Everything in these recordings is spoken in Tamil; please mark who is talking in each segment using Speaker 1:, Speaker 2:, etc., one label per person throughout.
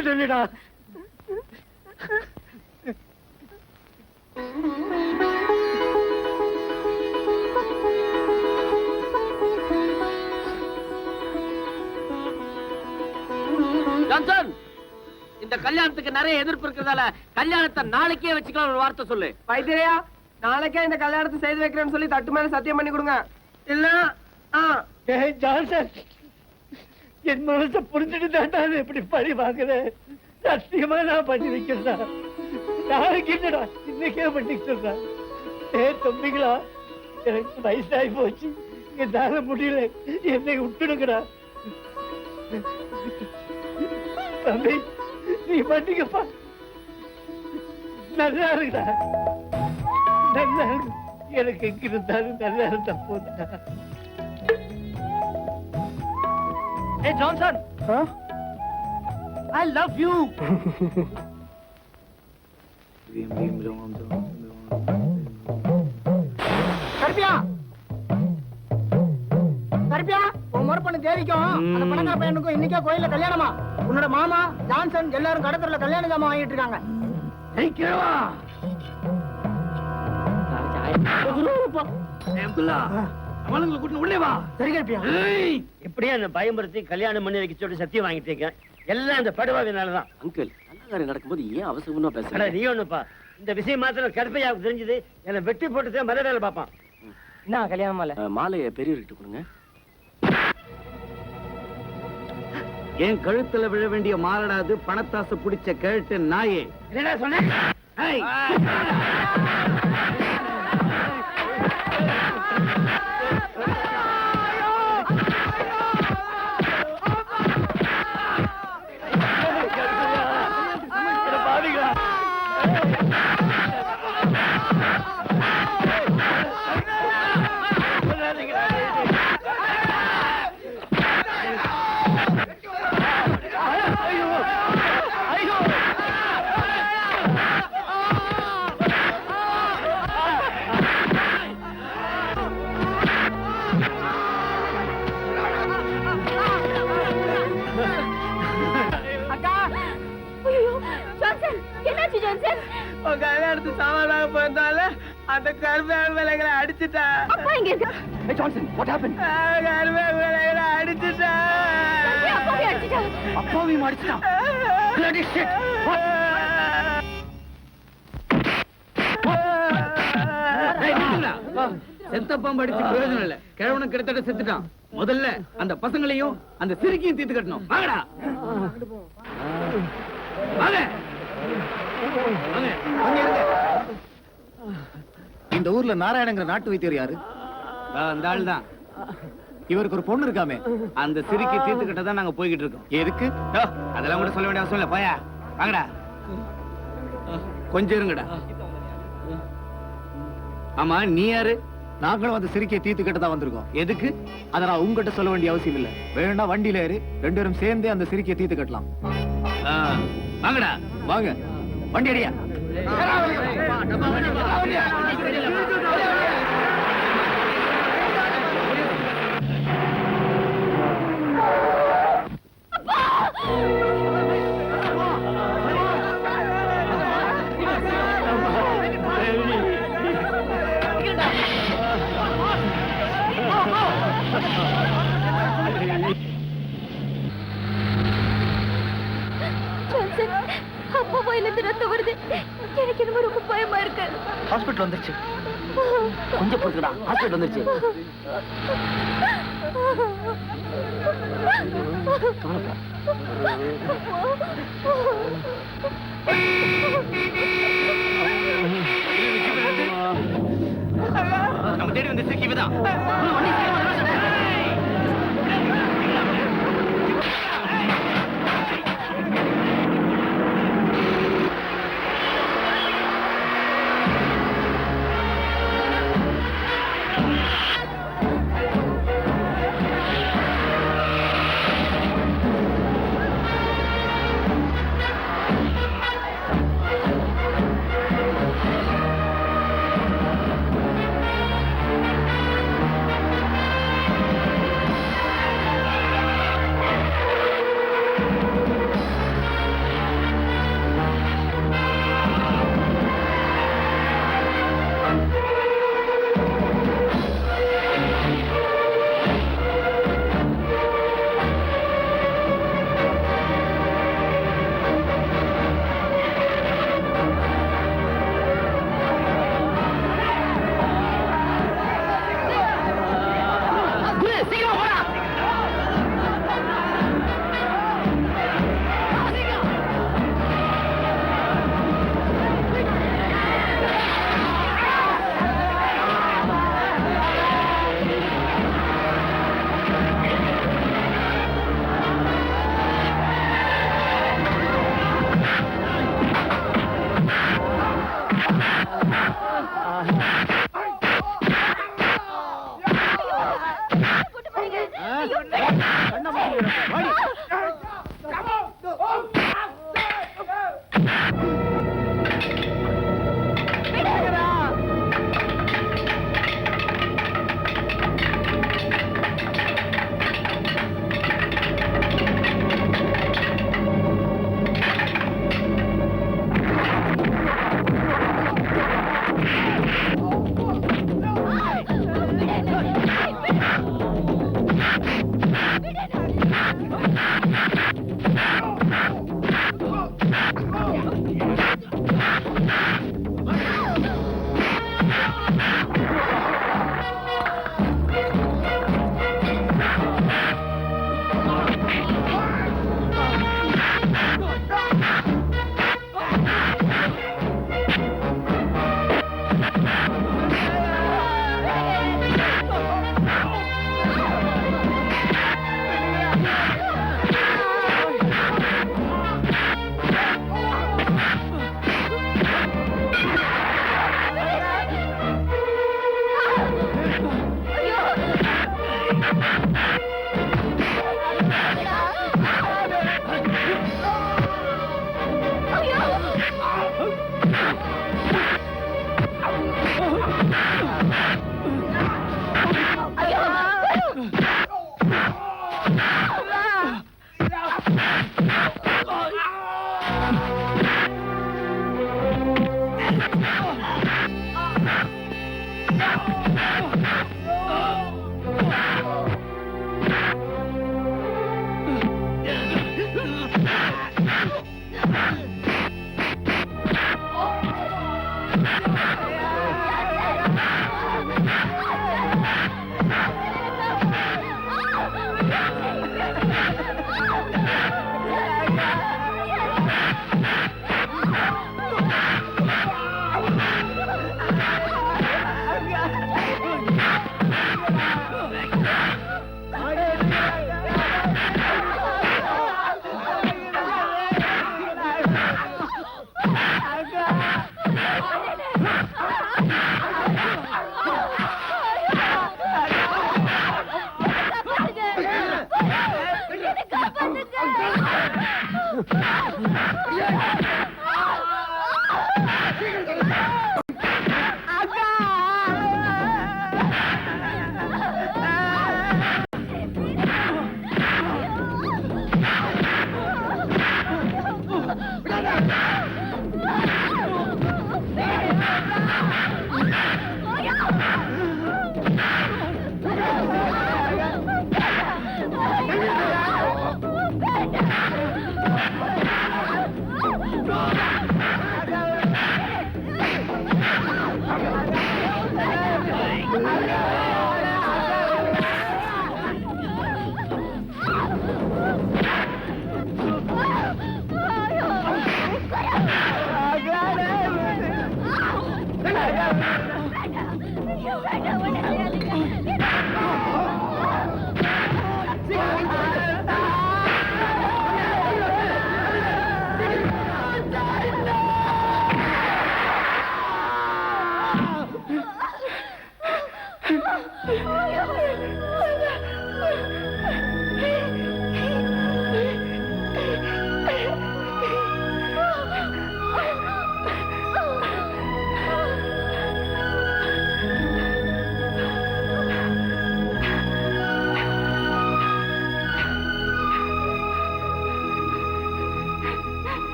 Speaker 1: எடுத்து சொல்லிடா.
Speaker 2: ஜான்சன், இந்த கல்யாணத்துக்கு நிறைய எதிர்ப்பு இருக்கிறதால கல்யாணத்தை நாளைக்கே வச்சுக்கலாம். ஒரு வார்த்தை சொல்லு.
Speaker 3: வைத்தியரையா, நாளைக்கே இந்த கல்யாணத்தை செய்து வைக்கிறேன்னு சொல்லி தட்டு மேல சத்தியம் பண்ணி கொடுங்க. இல்ல
Speaker 1: ஜான்சன், என் மனசை புரிஞ்சுட்டு தாண்டா எப்படி பழி வாங்குறேன். சத்தியமா நான் பண்ணி வைக்கிறதா. நாளைக்கு என்னடா இன்னைக்கே பண்ணிக்கிறதா. தம்பிங்களா, எனக்கு வயசாகி போச்சு, என்னால முடியல, என்னை விட்டுடுங்கடா. தம்பி, நீ பண்ணிக்கப்பா. நல்லா இருக்குடா, நல்லா இருக்கு. எனக்கு எங்க இருந்தாலும் நல்லா இருந்தா போதுடா. Hey Johnson,
Speaker 3: huh?
Speaker 1: I love you.
Speaker 3: Karuppiya, Karuppiya, உன் முறை தேடிக்கும். அந்த பணக்கார பையனுக்கும் இன்னைக்கே கோயில்ல கல்யாணமா. உன்னோட மாமா ஜான்சன் எல்லாரும் கடத்தல கல்யாண ஜாமான் வாங்கிட்டு இருக்காங்க.
Speaker 1: உள்ளே வா.
Speaker 3: சரி கருப்பியா.
Speaker 2: எப்படியா அந்த பயமுறுத்தி கல்யாணம் பண்ணி வைக்க சொல்லி சத்தியம் வாங்கிட்டீங்க? எல்லாம் அந்த படுவாவினாலதான். அங்கிள், நல்ல காரியம் நடக்கும்போது ஏன் அவசரமா பேசுற? நீ ஒண்ணுப்பா, இந்த விஷயம் மாத்திரம் கருப்பையாவுக்கு தெரிஞ்சது, என்னை வெட்டி போட்டு மர வேலை பார்ப்பான்.
Speaker 3: என்ன கல்யாண மாலை?
Speaker 2: மாலையை பெரியவர்கிட்ட கொடுங்க. என் கழுத்துல விழ வேண்டிய மாலடாது பணத்தாசை பிடிச்ச கேட்டு நாயே.
Speaker 3: என்னடா சொன்ன? கல்யாணத்து சாமானாக போயிருந்தால அந்த கருவேக விலைகளை அடிச்சுட்டா. கருவேக விலைகளை அடிச்சுட்டா.
Speaker 1: அப்பாவையும் அடிச்சுட்டான்.
Speaker 2: செத்த பாம்பு அடிச்சு பிரயோஜனம் இல்ல. கிழவனும் கிட்டத்தட்ட செத்துட்டான். முதல்ல அந்த பசங்களையும் அந்த சிறுக்கியும் தீர்த்து கட்டணும். வாங்கடா, வாங்க.
Speaker 4: இந்த ஊர்ல நாராயணங்கிற நாட்டு வைத்தியர் யாரு?
Speaker 2: அந்த ஆள் தான்.
Speaker 4: இவருக்கு ஒரு பொண்ணு இருக்காமே,
Speaker 2: அந்த சிறுக்கி தீர்த்துக்கிட்ட தான் நாங்க போய்கிட்டு இருக்கோம்.
Speaker 4: எதுக்கு?
Speaker 2: அதெல்லாம் கூட சொல்ல வேண்டிய அவசியம் இல்ல. போயா, வாங்கடா. கொஞ்சம் இருங்கடா. ஆமா, நீ யாரு?
Speaker 4: நாங்களும் அந்த சிறுக்கியை தீர்த்துக்கிட்ட தான் வந்திருக்கோம்.
Speaker 2: எதுக்கு?
Speaker 4: அதை நான் உங்ககிட்ட சொல்ல வேண்டிய அவசியம் இல்ல. வேணும்னா வண்டியில ஏறு, ரெண்டு பேரும் சேர்ந்தே அந்த சிறுக்கியை தீர்த்து கட்டலாம்.
Speaker 2: வாங்கடா,
Speaker 4: வாங்க. வண்டி அடியா.
Speaker 5: அப்பா வாயிலிருந்து ரத்தம் வருது. எனக்கு என்னமோ ரொம்ப பயமா இருக்கு.
Speaker 2: ஹாஸ்பிட்டல் வந்துருச்சு. கொஞ்சம் பொறுத்துடா, ஹாஸ்பிட்டல் வந்துருச்சு. நம்ம தேடி வந்து சிக்கிதான்.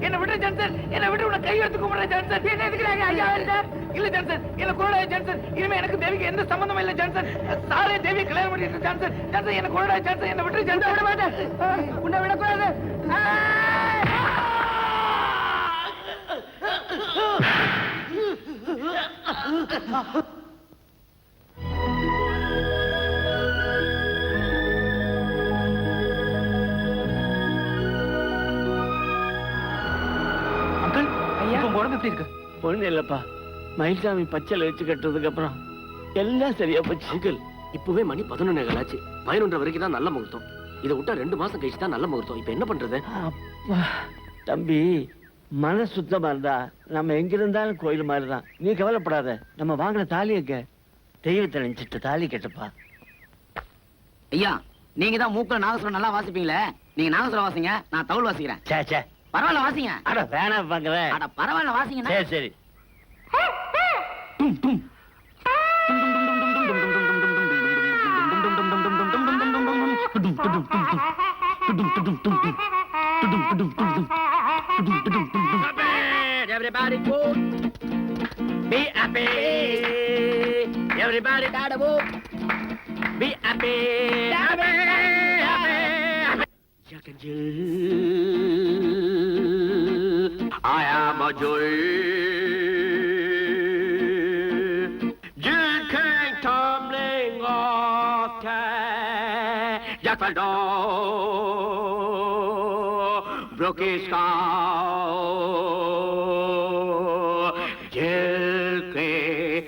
Speaker 1: என்ன விட்டு ஜான்சன், என்ன விட்டு உன கை எடுத்து கும்பிடுற ஜான்சன். என்ன எதுக்குறாங்க ஐயா? இல்ல ஜான்சன், என்ன கொலை ஜான்சன். இனிமே எனக்கு தேவிக்கு எந்த சம்பந்தமும் இல்ல ஜான்சன். சாரே தேவி கல்யாணம் பண்ணிட்டு ஜான்சன். ஜான்சன் என்ன கொலை ஜான்சன், என்ன விட்டு ஜான்சன். விட மாட்டேன், உன்னை விடக்கூடாது.
Speaker 2: ஒண்ணு இல்லப்பா, மயில்சாமி பச்சையில வச்சு கட்டுறதுக்கு அப்புறம் எல்லாம் சரியா போச்சு.
Speaker 6: அங்கிள், இப்பவே மணி 11 ஆச்சு. 11 வரைக்கும் தான் நல்ல முகூர்த்தம். இதை விட்டா 2 மாசம் கழிச்சு தான் நல்ல முகூர்த்தம். இப்ப என்ன பண்றது?
Speaker 2: அப்பா தம்பி, மன சுத்தமா இருந்தா நம்ம எங்க இருந்தாலும் கோயில் மாதிரி தான். நீ கவலைப்படாத. நம்ம வாங்கின தாலி எங்க? தெய்வத்தை நினைச்சிட்டு தாலி கட்டுப்பா.
Speaker 3: ஐயா, நீங்க தான் மூக்குல நாகசுரம் நல்லா வாசிப்பீங்களே, நீங்க நாகசுரம் வாசிங்க, நான் தவுள் வாசிக்கிறேன்.
Speaker 2: சே சே,
Speaker 3: பரவாயில்ல வாசிங்க.
Speaker 2: அட வேணாம் பாக்குறேன்.
Speaker 3: அட பரவாயில்ல வாசிங்க.
Speaker 2: சரி சரி.
Speaker 3: Everybody good. Be happy. Everybody gotta move. Be happy. Happy. Happy. I am a Jew. Jew King tumbling off Jack broke his skull. Jill King